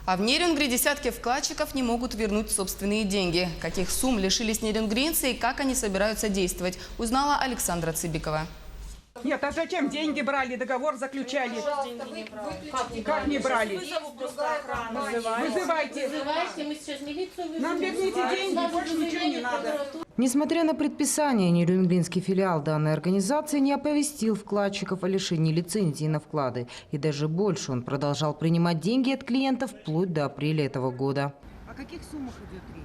А в Нерюнгри десятки вкладчиков не могут вернуть собственные деньги. Каких сумм лишились нерюнгринцы и как они собираются действовать, узнала Александра Цыбикова. Нет, а зачем деньги брали, договор заключали? Как не брали? Вызывайте. Нам верните деньги, больше ничего не надо. Несмотря на предписание, нерюнгринский филиал данной организации не оповестил вкладчиков о лишении лицензии на вклады. И даже больше, он продолжал принимать деньги от клиентов вплоть до апреля этого года. О каких суммах идет речь?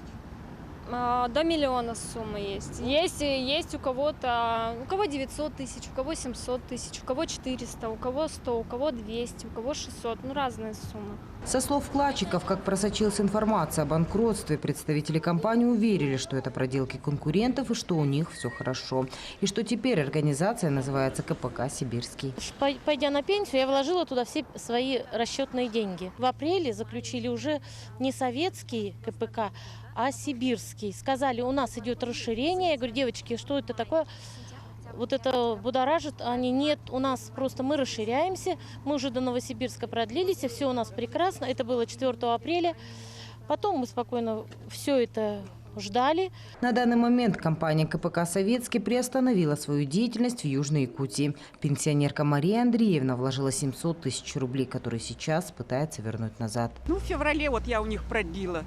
До миллиона суммы есть. Есть у кого-то, у кого 900 тысяч, у кого 700 тысяч, у кого 400, у кого 100, у кого 200, у кого 600. Ну, разные суммы. Со слов вкладчиков, как просочилась информация о банкротстве, представители компании уверили, что это проделки конкурентов и что у них все хорошо. И что теперь организация называется КПК «Сибирский». Пойдя на пенсию, я вложила туда все свои расчетные деньги. В апреле заключили уже не советский КПК, а сибирский. Сказали, у нас идет расширение. Я говорю, девочки, что это такое? Вот это будоражит. Они, нет, у нас просто мы расширяемся. Мы уже до Новосибирска продлились, и все у нас прекрасно. Это было 4 апреля. Потом мы спокойно все это ждали. На данный момент компания КПК «Советский» приостановила свою деятельность в Южной Якутии. Пенсионерка Мария Андреевна вложила 700 тысяч рублей, которые сейчас пытается вернуть назад. Ну, в феврале вот я у них продлила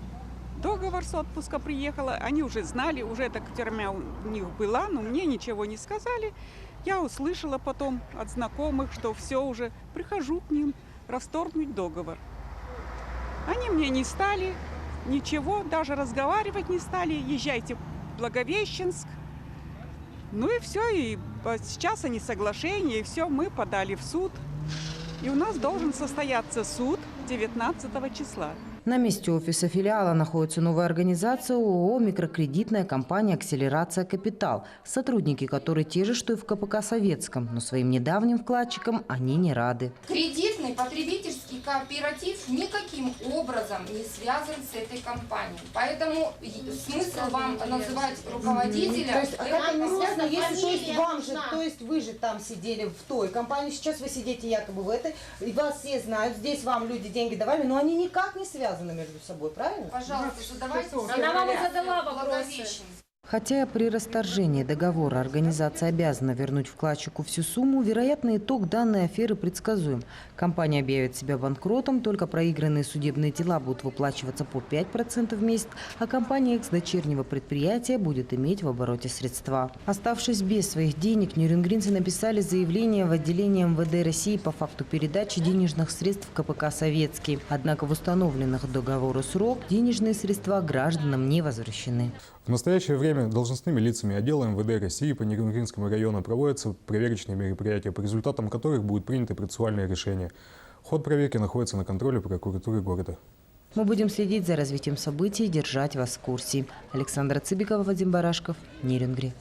договор с отпуска, приехала. Они уже знали, уже эта тюрьма у них была, но мне ничего не сказали. Я услышала потом от знакомых, что все уже. Прихожу к ним расторгнуть договор. Они мне не стали ничего, даже разговаривать не стали. Езжайте в Благовещенск. Ну и все, и сейчас они соглашения, и все, мы подали в суд. И у нас должен состояться суд 19 числа. На месте офиса филиала находится новая организация ООО «Микрокредитная компания «Акселерация Капитал», сотрудники которой те же, что и в КПК «Советском», но своим недавним вкладчикам они не рады. Кредитный потребительский кооператив никаким образом не связан с этой компанией. Поэтому смысл вам называть руководителя... То есть, а как они связаны, если то есть вы же там сидели в той компании, сейчас вы сидите якобы в этой, и вас все знают, здесь вам люди деньги давали, но они никак не связаны между собой, правильно? Пожалуйста, задавайте. Она вам и задала вопросы. Хотя при расторжении договора организация обязана вернуть вкладчику всю сумму, вероятный итог данной аферы предсказуем. Компания объявит себя банкротом, только проигранные судебные дела будут выплачиваться по 5% в месяц, а компания экс-дочернего предприятия будет иметь в обороте средства. Оставшись без своих денег, нерюнгринцы написали заявление в отделение МВД России по факту передачи денежных средств в КПК «Советский». Однако в установленных договору срок денежные средства гражданам не возвращены. В настоящее время должностными лицами отдела МВД России по Нерюнгринскому району проводятся проверочные мероприятия, по результатам которых будут приняты процессуальные решения. Ход проверки находится на контроле прокуратуры города. Мы будем следить за развитием событий и держать вас в курсе. Александра Цыбикова, Вадим Барашков, Нерюнгри.